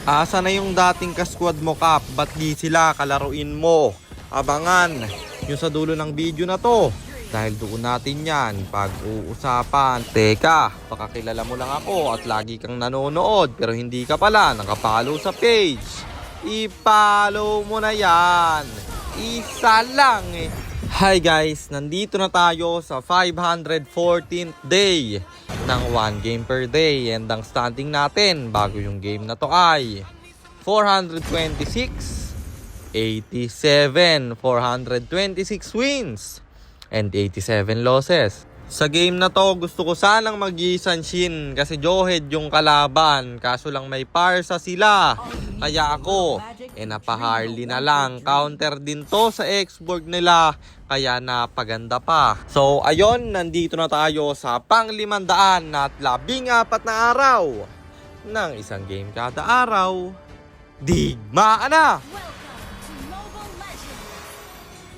Asa na yung dating kasquad mo, Kap? Ba't di sila kalaruin mo? Abangan yung sa dulo ng video na to. Dahil doon natin yan pag-uusapan. Teka, baka kilala mo lang ako at lagi kang nanonood pero hindi ka pala nakapollow sa page. I-follow mo na yan. Isa lang eh. Hi guys, nandito na tayo sa 514th day ng 1 game per day. And ang standing natin bago yung game na to ay 426, 87, 426 wins and 87 losses. Sa game na to, gusto ko sanang mag-Yi-San Shin kasi Johead yung kalaban. Kaso lang may Parsa sila. Kaya ako, napa-Harley na lang. Counter din to sa X-Borg nila. Kaya napaganda pa. So, ayun, nandito na tayo sa pang-500 at 14 na araw ng isang game kada araw. Digmaan na!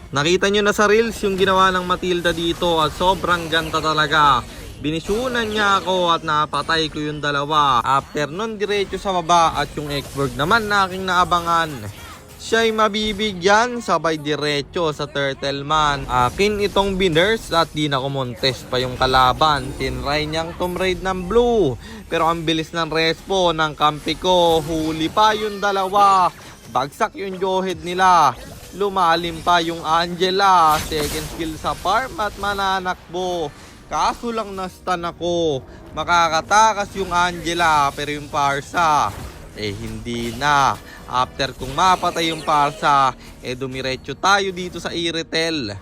Nakita nyo na sa reels yung ginawa ng Matilda dito at sobrang ganda talaga. Binisunan niya ako at napatay ko yung dalawa. After nun diretso sa baba at yung X-Borg naman na aking naabangan. Siya'y mabibigyan sabay diretso sa Turtle Man. Akin itong binurse at di na kumontes pa yung kalaban. Tinry niyang Tomb Raid ng blue. Pero ang bilis ng respo ng kampi ko. Huli pa yung dalawa. Bagsak yung Johead nila. Lumalim pa yung Angela. Second skill sa farm at mananakbo. Kaso lang na-stun ako. Makakatakas yung Angela pero yung Parsa hindi na. After kung mapatay yung Parsa dumiretso tayo dito sa Iritel.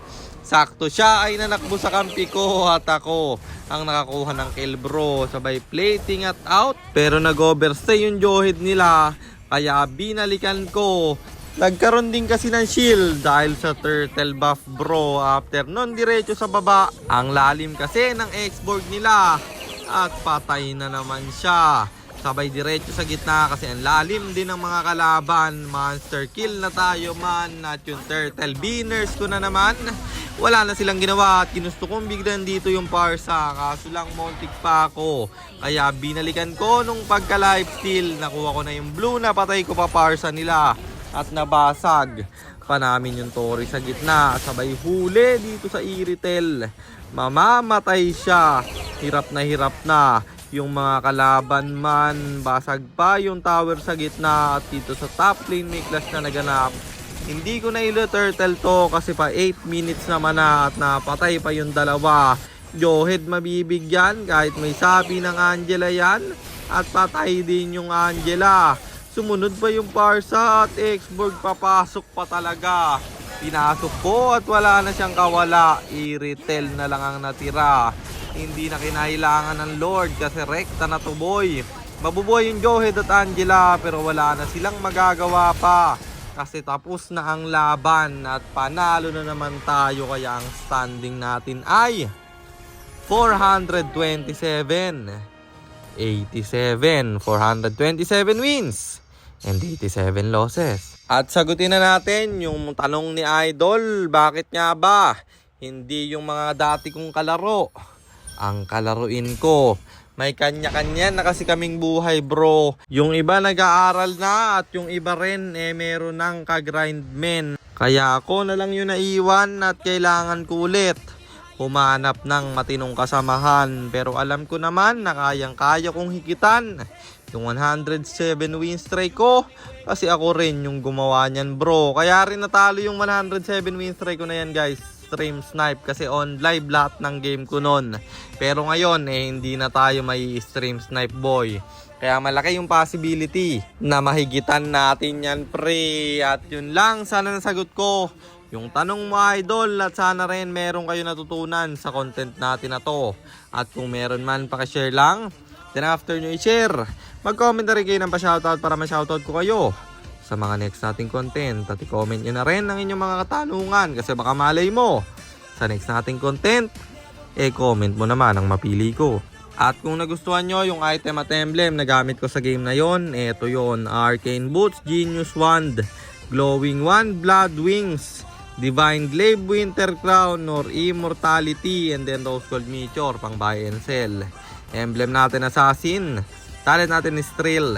Sakto siya ay nanakbo sa kampi ko at ako ang nakakuha ng kill bro. Sabay plating at out. Pero nag-overstay yung Johead nila. Kaya binalikan ko. Nagkaroon din kasi ng shield dahil sa turtle buff bro. After nun diretso sa baba. Ang lalim kasi ng X-Borg nila. At patay na naman siya. Sabay diretso sa gitna kasi ang lalim din ng mga kalaban. Monster kill na tayo man. At yung turtle biners ko na naman. Wala na silang ginawa at ginusto kong bigdan dito yung Parsa. Kaso lang montik pa ako. Kaya binalikan ko nung pagka lifesteal. Nakuha ko na yung blue na patay ko pa Parsa nila. At nabasag pa namin yung Tori sa gitna. Sabay huli dito sa Iritel. Mamamatay siya. Hirap na yung mga kalaban man. Basag pa yung tower sa gitna. At dito sa top lane may clash na naganap. Hindi ko na ilo-turtle to kasi pa 8 minutes naman na at napatay pa yung dalawa. Johead mabibigyan kahit may sabi ng Angela yan. At patay din yung Angela. Sumunod pa yung Parsa at X-Borg papasok pa talaga. Pinasok ko at wala na siyang kawala. Iritel na lang ang natira. Hindi na kinailangan ng Lord kasi rekta na to boy. Mabuboy yung Johead at Angela pero wala na silang magagawa pa. Kasi tapos na ang laban at panalo na naman tayo. Kaya ang standing natin ay 427, 87, 427 wins and 87 losses. At sagutin na natin yung tanong ni Idol, bakit nga ba hindi yung mga dati kong kalaro ang kalaruin ko? May kanya-kanya na kasi kaming buhay bro. Yung iba nag-aaral na at yung iba rin meron ng ka-grindmen. Kaya ako na lang yung naiwan at kailangan ko ulit humanap ng matinong kasamahan. Pero alam ko naman na kayang-kaya kong higitan yung 107 win streak ko. Kasi ako rin yung gumawa niyan bro. Kaya rin natalo yung 107 win streak ko na yan guys. Stream snipe kasi on live lahat ng game ko nun. Pero ngayon hindi na tayo may stream snipe boy. Kaya malaki yung possibility na mahigitan natin yan pre. At yun lang, sana nasagot ko yung tanong mo idol. At sana rin meron kayo natutunan sa content natin na to. At kung meron man pakishare lang. Then after nyo i-share, mag-comment na rin kayo ng pa-shoutout para ma-shoutout ko kayo sa mga next nating content. At i-comment nyo na rin ang inyong mga katanungan kasi baka malay mo sa next nating content comment mo naman ang mapili ko. At kung nagustuhan nyo yung item at emblem na gamit ko sa game na yon, eto yon: Arcane Boots, Genius Wand, Glowing Wand, Blood Wings, Divine Glaive, Winter Crown, or Immortality, and then Rose Gold Meteor pang buy and sell. Emblem natin Assassin, talent natin is Thrill,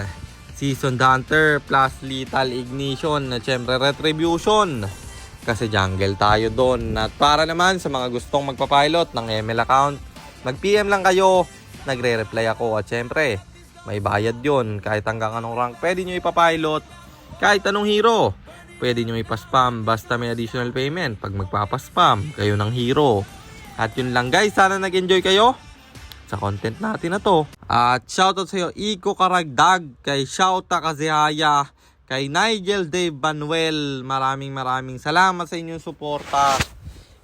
Seasoned Hunter plus Lethal Ignition at syempre Retribution. Kasi jungle tayo doon. At para naman sa mga gustong magpapilot ng ML account, mag-PM lang kayo, nagre-reply ako. At syempre, may bayad yon. Kahit hanggang anong rank pwede nyo ipapilot, kahit anong hero pwede nyo ipaspam basta may additional payment pag magpapaspam kayo ng hero. At yun lang guys, sana nag-enjoy kayo sa content natin na to. At shoutout sa iyo Iko Karagdag, kay Shouta Kazihaya, kay Nigel Dave Manuel. Maraming salamat sa inyong suporta.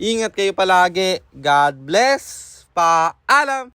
Ingat kayo palagi. God bless. Paalam.